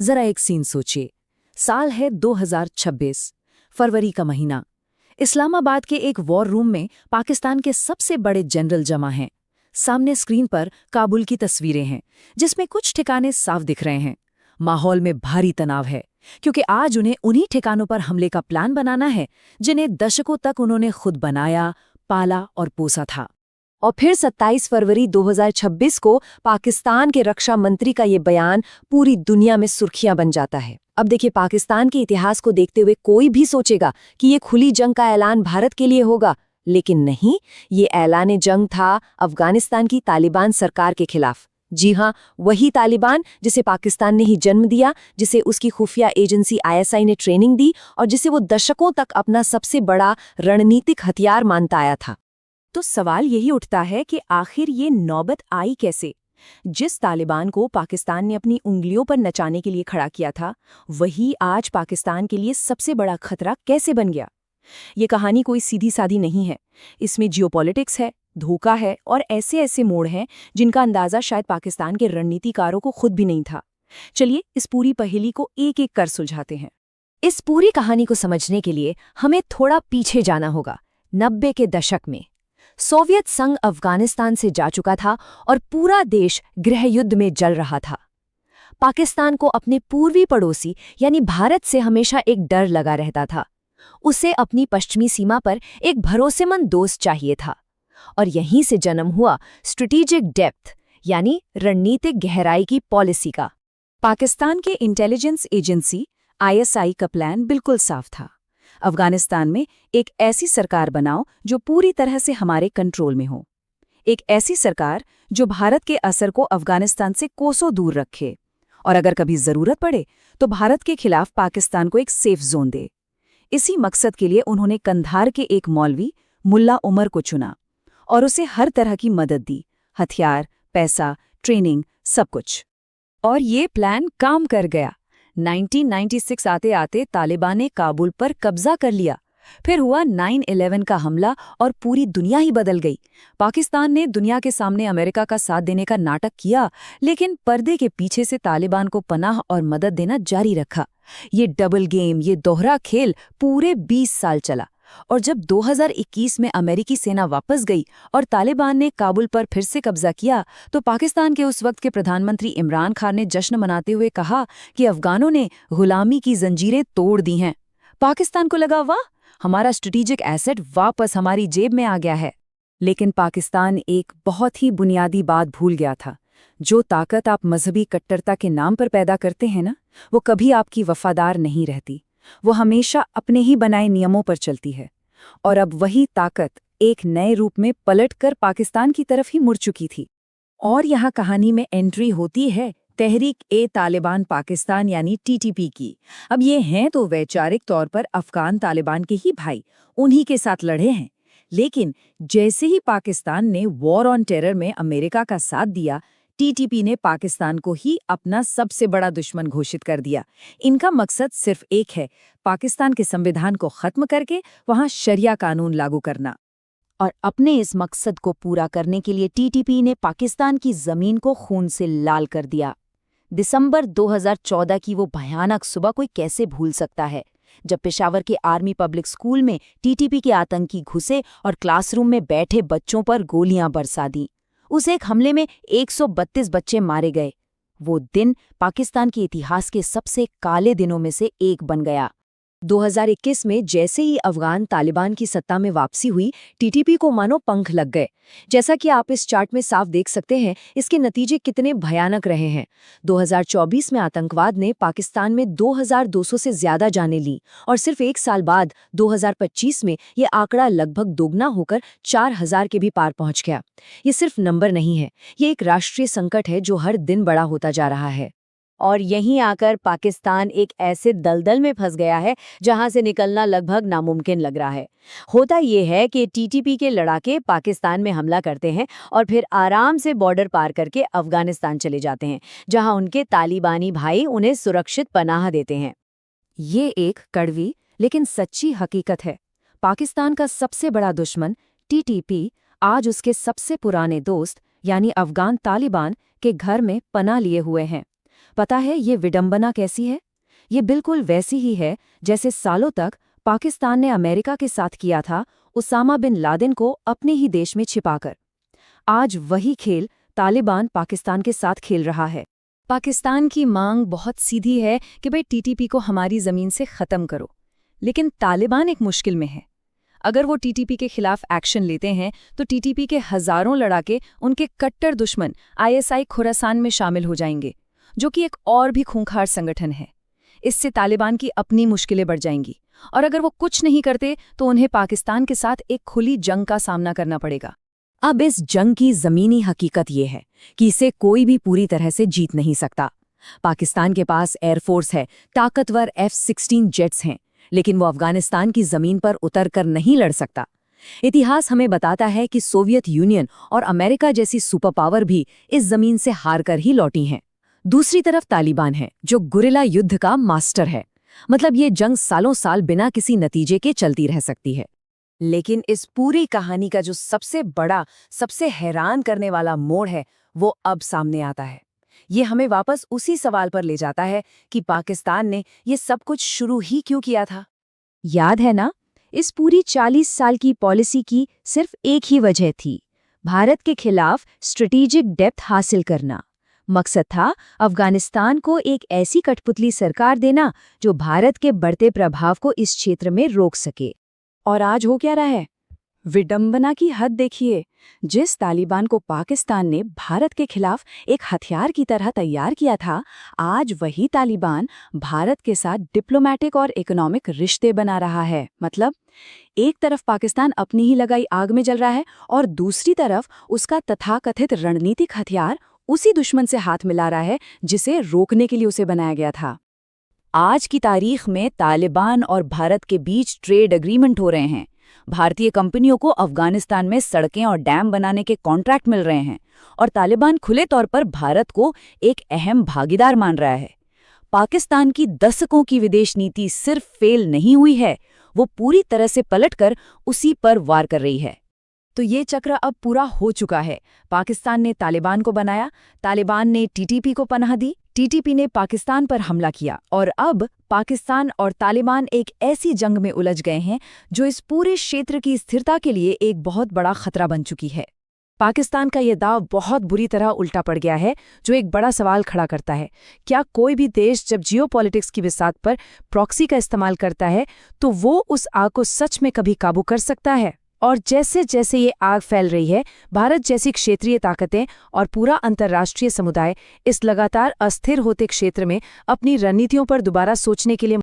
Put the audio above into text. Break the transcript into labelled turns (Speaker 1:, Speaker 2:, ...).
Speaker 1: जरा एक सीन सोचिए। साल है 2026, फरवरी का महीना। इस्लामाबाद के एक वॉर रूम में पाकिस्तान के सबसे बड़े जनरल जमा हैं। सामने स्क्रीन पर काबुल की तस्वीरें हैं, जिसमें कुछ ठिकाने साफ दिख रहे हैं। माहौल में भारी तनाव है, क्योंकि आज उन्हें उन्हीं ठिकानों पर हमले का प्लान बनाना है जिन्हें दशकों तक उन्होंने खुद बनाया, पाला और पोसा था। और फिर 27 फरवरी 2026 को पाकिस्तान के रक्षा मंत्री का ये बयान पूरी दुनिया में सुर्खियां बन जाता है। अब देखिए, पाकिस्तान के इतिहास को देखते हुए कोई भी सोचेगा कि ये खुली जंग का ऐलान भारत के लिए होगा, लेकिन नहीं, ये ऐलान जंग था अफगानिस्तान की तालिबान सरकार के खिलाफ। जी हाँ, वही तालिबान जिसे पाकिस्तान ने ही जन्म दिया, जिसे उसकी खुफिया एजेंसी ISI ने ट्रेनिंग दी और जिसे वो दशकों तक अपना सबसे बड़ा रणनीतिक हथियार मानता आया था। तो सवाल यही उठता है कि आखिर ये नौबत आई कैसे? जिस तालिबान को पाकिस्तान ने अपनी उंगलियों पर नचाने के लिए खड़ा किया था, वही आज पाकिस्तान के लिए सबसे बड़ा खतरा कैसे बन गया? ये कहानी कोई सीधी सादी नहीं है। इसमें जियोपॉलिटिक्स है, धोखा है और ऐसे ऐसे मोड़ हैं जिनका अंदाजा शायद पाकिस्तान के रणनीतिकारों को खुद भी नहीं था। चलिए इस पूरी पहेली को एक एक कर सुलझाते हैं। इस पूरी कहानी को समझने के लिए हमें थोड़ा पीछे जाना होगा। 90 के दशक में सोवियत संघ अफगानिस्तान से जा चुका था और पूरा देश गृहयुद्ध में जल रहा था। पाकिस्तान को अपने पूर्वी पड़ोसी यानी भारत से हमेशा एक डर लगा रहता था। उसे अपनी पश्चिमी सीमा पर एक भरोसेमंद दोस्त चाहिए था। और यहीं से जन्म हुआ स्ट्रेटेजिक डेप्थ यानी रणनीतिक गहराई की पॉलिसी का। पाकिस्तान के इंटेलिजेंस एजेंसी ISI का प्लान बिल्कुल साफ था। अफगानिस्तान में एक ऐसी सरकार बनाओ जो पूरी तरह से हमारे कंट्रोल में हो। एक ऐसी सरकार जो भारत के असर को अफगानिस्तान से कोसों दूर रखे और अगर कभी जरूरत पड़े तो भारत के खिलाफ पाकिस्तान को एक सेफ जोन दे। इसी मकसद के लिए उन्होंने कंधार के एक मौलवी मुल्ला उमर को चुना और उसे हर तरह की मदद दी, हथियार, पैसा, ट्रेनिंग, सब कुछ। और ये प्लान काम कर गया। 1996 आते आते तालिबान ने काबुल पर कब्जा कर लिया। फिर हुआ 9/11 का हमला और पूरी दुनिया ही बदल गई। पाकिस्तान ने दुनिया के सामने अमेरिका का साथ देने का नाटक किया, लेकिन पर्दे के पीछे से तालिबान को पनाह और मदद देना जारी रखा। ये डबल गेम, ये दोहरा खेल पूरे 20 साल चला। और जब 2021 में अमेरिकी सेना वापस गई और तालिबान ने काबुल पर फिर से कब्जा किया, तो पाकिस्तान के उस वक्त के प्रधानमंत्री इमरान खान ने जश्न मनाते हुए कहा कि अफगानों ने गुलामी की जंजीरें तोड़ दी हैं। पाकिस्तान को लगा, वाह, हमारा स्ट्रेटेजिक एसेट वापस हमारी जेब में आ गया है। लेकिन पाकिस्तान एक बहुत ही बुनियादी बात भूल गया था। जो ताकत आप मजहबी कट्टरता के नाम पर पैदा करते हैं ना, वो कभी आपकी वफादार नहीं रहती। वो हमेशा अपने ही बनाए नियमों पर चलती है। और अब वही ताकत एक नए रूप में पलटकर पाकिस्तान की तरफ ही मुड़ चुकी थी। और यहाँ कहानी में एंट्री होती है तहरीक-ए-तालिबान पाकिस्तान यानी TTP की। अब ये हैं तो वैचारिक तौर पर अफगान तालिबान के ही भाई, उन्हीं के साथ लड़े हैं। लेकिन जैसे ही पाकिस्तान ने वॉर ऑन टेरर में अमेरिका का साथ दिया, TTP ने पाकिस्तान को ही अपना सबसे बड़ा दुश्मन घोषित कर दिया। इनका मकसद सिर्फ एक है, पाकिस्तान के संविधान को खत्म करके वहां शरिया कानून लागू करना। और अपने इस मकसद को पूरा करने के लिए TTP ने पाकिस्तान की जमीन को खून से लाल कर दिया। दिसंबर 2014 की वो भयानक सुबह कोई कैसे भूल सकता है, जब पेशावर के आर्मी पब्लिक स्कूल में TTP के आतंकी घुसे और क्लासरूम में बैठे बच्चों पर गोलियां बरसा दी। उस एक हमले में 132 बच्चे मारे गए। वो दिन पाकिस्तान के इतिहास के सबसे काले दिनों में से एक बन गया। 2021 में जैसे ही अफगान तालिबान की सत्ता में वापसी हुई, TTP को मानो पंख लग गए। जैसा कि आप इस चार्ट में साफ देख सकते हैं, इसके नतीजे कितने भयानक रहे हैं। 2024 में आतंकवाद ने पाकिस्तान में 2200 से ज्यादा जानें ली और सिर्फ एक साल बाद 2025 में ये आंकड़ा लगभग दोगुना होकर 4000 के भी पार पहुंच गया। ये सिर्फ नंबर नहीं है, ये एक राष्ट्रीय संकट है जो हर दिन बड़ा होता जा रहा है। और यहीं आकर पाकिस्तान एक ऐसे दलदल में फंस गया है जहां से निकलना लगभग नामुमकिन लग रहा है। होता यह है कि TTP के लड़ाके पाकिस्तान में हमला करते हैं और फिर आराम से बॉर्डर पार करके अफगानिस्तान चले जाते हैं, जहां उनके तालिबानी भाई उन्हें सुरक्षित पनाह देते हैं। ये एक कड़वी लेकिन सच्ची हकीकत है। पाकिस्तान का सबसे बड़ा दुश्मन TTP आज उसके सबसे पुराने दोस्त यानी अफगान तालिबान के घर में पनाह लिए हुए हैं। पता है ये विडंबना कैसी है? ये बिल्कुल वैसी ही है जैसे सालों तक पाकिस्तान ने अमेरिका के साथ किया था उसामा बिन लादेन को अपने ही देश में छिपाकर। आज वही खेल तालिबान पाकिस्तान के साथ खेल रहा है। पाकिस्तान की मांग बहुत सीधी है कि भाई टीटीपी को हमारी जमीन से खत्म करो, लेकिन तालिबान एक मुश्किल में है। अगर वो टीटीपी के खिलाफ एक्शन लेते हैं तो टीटीपी के हजारों लड़ाके उनके कट्टर दुश्मन आईएसआई खुरासान में शामिल हो जाएंगे, जो कि एक और भी खूंखार संगठन है। इससे तालिबान की अपनी मुश्किलें बढ़ जाएंगी, और अगर वो कुछ नहीं करते तो उन्हें पाकिस्तान के साथ एक खुली जंग का सामना करना पड़ेगा। अब इस जंग की जमीनी हकीकत ये है कि इसे कोई भी पूरी तरह से जीत नहीं सकता। पाकिस्तान के पास एयरफोर्स है, ताकतवर F-16 जेट्स हैं, लेकिन वो अफगानिस्तान की जमीन पर उतर कर नहीं लड़ सकता। इतिहास हमें बताता है कि सोवियत यूनियन और अमेरिका जैसी सुपर पावर भी इस जमीन से हार कर ही लौटी हैं। दूसरी तरफ तालिबान है, जो गुरिल्ला युद्ध का मास्टर है। मतलब ये जंग सालों साल बिना किसी नतीजे के चलती रह सकती है। लेकिन इस पूरी कहानी का जो सबसे बड़ा, सबसे हैरान करने वाला मोड़ है, वो अब सामने आता है। ये हमें वापस उसी सवाल पर ले जाता है कि पाकिस्तान ने ये सब कुछ शुरू ही क्यों किया था।
Speaker 2: याद है ना, इस पूरी 40 साल की पॉलिसी की सिर्फ एक ही वजह थी, भारत के खिलाफ स्ट्रेटेजिक डेप्थ हासिल करना। मकसद था अफगानिस्तान को एक ऐसी कठपुतली सरकार देना जो भारत के बढ़ते प्रभाव को इस क्षेत्र में रोक सके। और आज हो क्या रहा है? विडंबना की हद देखिए। जिस तालिबान को पाकिस्तान ने भारत के खिलाफ एक हथियार की तरह तैयार किया था, आज वही तालिबान भारत के साथ डिप्लोमेटिक और इकोनॉमिक रिश्ते बना रहा है। मतलब एक तरफ पाकिस्तान अपनी ही लगाई आग में जल रहा है और दूसरी तरफ उसका तथाकथित रणनीतिक हथियार उसी दुश्मन से हाथ मिला रहा है जिसे रोकने के लिए उसे बनाया गया था। आज की तारीख में तालिबान और भारत के बीच ट्रेड एग्रीमेंट हो रहे हैं। भारतीय कंपनियों को अफगानिस्तान में सड़कें और डैम बनाने के कॉन्ट्रैक्ट मिल रहे हैं, और तालिबान खुले तौर पर भारत को एक अहम भागीदार मान रहा है। पाकिस्तान की दशकों की विदेश नीति सिर्फ फेल नहीं हुई है, वो पूरी तरह से पलटकर उसी पर वार कर रही है। तो ये चक्र अब पूरा हो चुका है। पाकिस्तान ने तालिबान को बनाया, तालिबान ने टीटीपी को पनाह दी, टीटीपी ने पाकिस्तान पर हमला किया, और अब पाकिस्तान और तालिबान एक ऐसी जंग में उलझ गए हैं जो इस पूरे क्षेत्र की स्थिरता के लिए एक बहुत बड़ा खतरा बन चुकी है। पाकिस्तान का ये दाव बहुत बुरी तरह उल्टा पड़ गया है, जो एक बड़ा सवाल खड़ा करता है। क्या कोई भी देश जब जियोपॉलिटिक्स की बिसात पर प्रॉक्सी का इस्तेमाल करता है तो वो उस आग को सच में कभी काबू कर सकता है? और जैसे जैसे ये आग फैल रही है, भारत जैसी क्षेत्रीय ताकतें और पूरा अंतर्राष्ट्रीय समुदाय इस लगातार अस्थिर होते क्षेत्र में अपनी रणनीतियों पर दोबारा सोचने के लिए